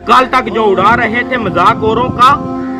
कल तक जो उड़ा रहे थे मजाक औरों का,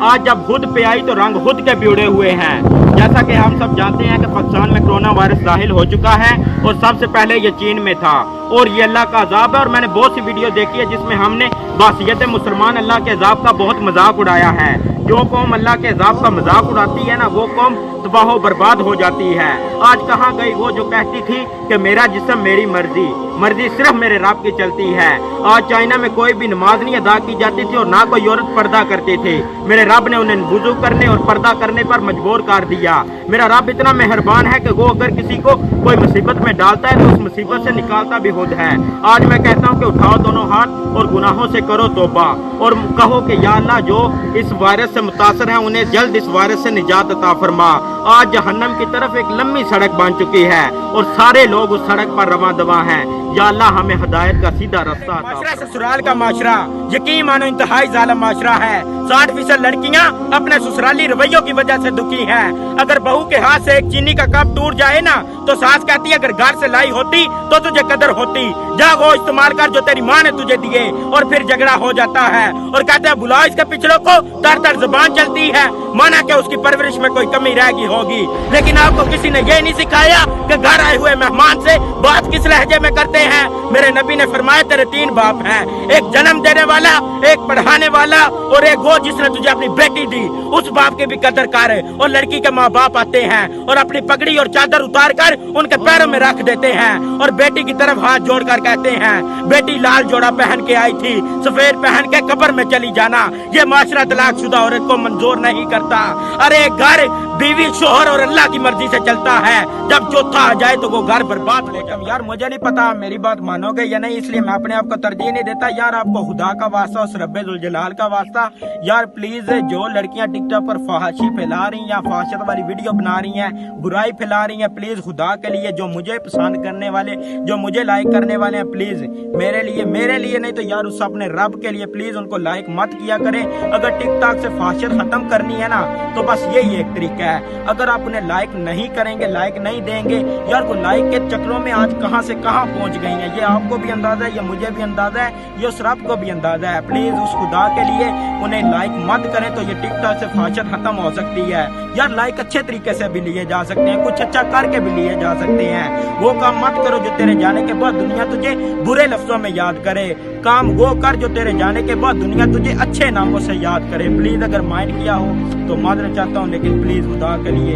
आज जब खुद पे आई तो रंग खुद के भी उड़े हुए हैं। जैसा कि हम सब जानते हैं कि पाकिस्तान में कोरोना वायरस दाखिल हो चुका है और सबसे पहले ये चीन में था और ये अल्लाह का अजाब है। और मैंने बहुत सी वीडियो देखी है जिसमें हमने बासियत मुसलमान अल्लाह के अजाब का बहुत मजाक उड़ाया है। जो कौम अल्लाह के अजाब का मजाक उड़ाती है ना, वो कौम तबाह बर्बाद हो जाती है। आज कहाँ गई वो जो कहती थी कि मेरा जिस्म मेरी मर्जी, मर्जी सिर्फ मेरे रब की चलती है। आज चाइना में कोई भी नमाज नहीं अदा की जाती थी और ना कोई औरत पर्दा करती थी। मेरे रब ने उन्हें वुजू करने और पर्दा करने पर मजबूर कर दिया। मेरा रब इतना मेहरबान है कि वो अगर किसी को कोई मुसीबत में डालता है तो उस मुसीबत से निकालता भी खुद है। आज मैं कहता हूँ कि उठाओ दोनों हाथ और गुनाहों से करो तौबा और कहो कि या अल्लाह, जो इस वायरस से मुतासर है उन्हें जल्द इस वायरस से निजात अता फरमा। आज जहन्नम की तरफ एक लंबी सड़क बन चुकी है और सारे लोग उस सड़क पर रवां दवा हैं। या अल्लाह हमें हिदायत का सीधा रास्ता अता फरमा। ससुराल का माशरा यकीन मानो इंतहाई जालिम माशरा है। 60% लड़कियां अपने ससुराली रवैयों की वजह से दुखी हैं। अगर बहू के हाथ से एक चीनी का कप टूट जाए ना तो सास कहती है अगर घर से लाई होती तो तुझे कदर होती, जा वो इस्तेमाल कर जो तेरी माँ ने तुझे दिए। और फिर झगड़ा हो जाता है और कहते हैं बुलाओ इसके पिछड़ों को, तर तर जुबान चलती है, माना कि उसकी परवरिश में कोई कमी रह गई होगी। लेकिन आपको किसी ने ये नहीं सिखाया कि घर आए हुए मेहमान से बात किस लहजे में करते हैं। मेरे नबी ने फरमाया तेरे 3 बाप हैं, एक जन्म देने वाला, एक पढ़ाने वाला और एक वो जिसने तुझे अपनी बेटी दी। उस बाप की भी कदर कर। और लड़की के माँ बाप आते हैं और अपनी पगड़ी और चादर उतार कर उनके पैरों में रख देते हैं और बेटी की तरफ हाथ जोड़कर कहते हैं बेटी लाल जोड़ा पहन के आई थी, सफेद पहन के कब्र में चली जाना। ये माशरा तलाकशुदा औरत को मंजूर नहीं करता। अरे घर बीवी शोहर और अल्लाह की मर्जी से चलता है, जब चौथा आ जाए तो वो घर बर्बाद हो जाए। यार मुझे नहीं पता मेरी बात मानोगे या नहीं, इसलिए मैं अपने आप को तरजीह नहीं देता। यार आपको खुदा का वास्ता उस रब्बे जुल जलाल का वास्ता, यार प्लीज जो लड़कियां टिकटॉक पर फहाशी फैला रही या फहाशत वाली वीडियो बना रही हैं, बुराई फैला रही हैं, प्लीज खुदा के लिए जो मुझे पसंद करने वाले, जो मुझे लाइक करने वाले हैं, प्लीज मेरे लिए नहीं तो यार उस अपने रब के लिए प्लीज उनको लाइक मत किया करें। अगर टिकटॉक से फहाशत खत्म करनी है ना तो बस यही एक तरीका है। अगर आप उन्हें लाइक नहीं करेंगे, लाइक नहीं देंगे, यार वो लाइक के चक्रों में आज कहां से कहां पहुंच गई हैं, ये आपको भी अंदाजा है, ये मुझे भी अंदाजा है, ये उस रब को भी अंदाजा है। प्लीज उस खुदा के लिए उन्हें लाइक मत करें तो ये टिकटॉक से फहाशत खत्म हो सकती है। यार लाइक अच्छे तरीके से भी लिए जा सकते हैं, कुछ अच्छा करके भी लिए जा सकते हैं। वो काम मत करो जो तेरे जाने के बाद दुनिया तुझे बुरे लफ्जों में याद करे, काम वो कर जो तेरे जाने के बाद दुनिया तुझे अच्छे नामों से याद करे। प्लीज अगर माइंड किया हो तो माजरत चाहता हूँ, लेकिन प्लीज खुदा के लिए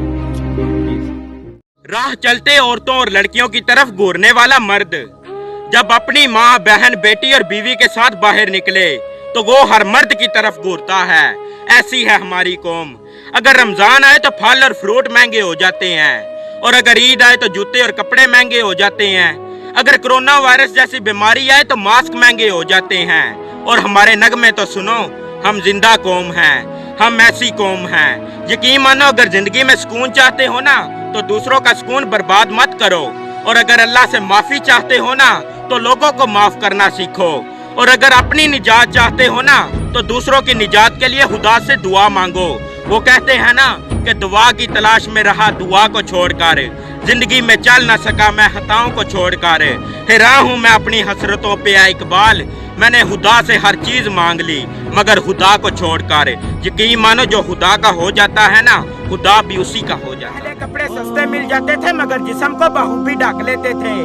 प्लीज। राह चलते औरतों और लड़कियों की तरफ घूरने वाला मर्द जब अपनी माँ, बहन, बेटी और बीवी के साथ बाहर निकले तो वो हर मर्द की तरफ घूरता है। ऐसी है हमारी कौम। अगर रमजान आए तो फल और फ्रूट महंगे हो जाते हैं और अगर ईद आए तो जूते और कपड़े महंगे हो जाते हैं। अगर कोरोना वायरस जैसी बीमारी आए तो मास्क महंगे हो जाते हैं। और हमारे नगमे तो सुनो, हम जिंदा कौम हैं, हम ऐसी कौम हैं। यकीन मानो अगर जिंदगी में सुकून चाहते हो ना तो दूसरों का सुकून बर्बाद मत करो। और अगर अल्लाह से माफी चाहते हो ना तो लोगों को माफ करना सीखो। और अगर अपनी निजात चाहते हो ना तो दूसरों की निजात के लिए खुदा से दुआ मांगो। वो कहते हैं ना कि दुआ की तलाश में रहा दुआ को छोड़कर, जिंदगी में चल न सका मैं खताओं को छोड़कर। हैरान हूँ मैं अपनी हसरतों पे आ इकबाल, मैंने खुदा से हर चीज मांग ली मगर खुदा को छोड़कर। यकीन मानो जो खुदा का हो जाता है ना, खुदा भी उसी का हो जाता है। पहले कपड़े सस्ते मिल जाते थे मगर जिस्म को बखूबी ढक लेते थे।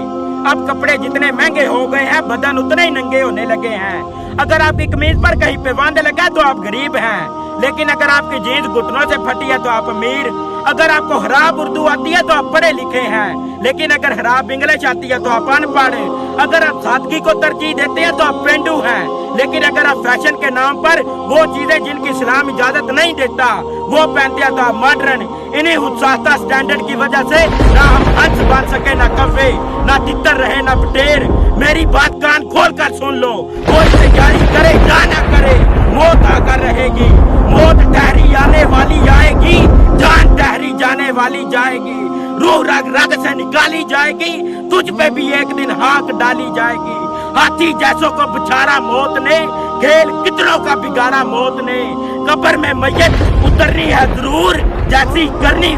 अब कपड़े जितने महंगे हो गए हैं बदन उतने ही नंगे होने लगे हैं। अगर आपकी कमीज पर कहीं पे बांध लगा तो आप गरीब हैं, लेकिन अगर आपकी जीन्स घुटनों से फटी है तो आप अमीर। अगर आपको खराब उर्दू आती है तो आप पढ़े लिखे हैं, लेकिन अगर खराब इंग्लिश आती है तो आप अनपढ़। अगर आप सादगी को तरजीह देते हैं तो आप पेंडू हैं, लेकिन अगर आप फैशन के नाम पर वो चीजें जिनकी इस्लाम इजाजत नहीं देता वो पहनते हैं तो आप मॉडर्न। इन्हीं उत्साहता स्टैंडर्ड की वजह से ना हम हंस बन सके, ना कफे, ना तितर रहे, ना बटेर। मेरी बात कान खोल कर सुन लो, कोई तैयारी करे या ना करे, मौत आकर रहेगी। मौत ठहरी आने वाली आएगी, जान ठहरी जाने वाली जाएगी, रूह रग रग से निकाली जाएगी, तुझ पे भी एक दिन हाथ डाली जाएगी। हाथी जैसों को बिछाड़ा मौत ने, खेल कितनों का बिगाड़ा मौत ने। कब्र में मैयत उतरनी है जरूर, जैसी करनी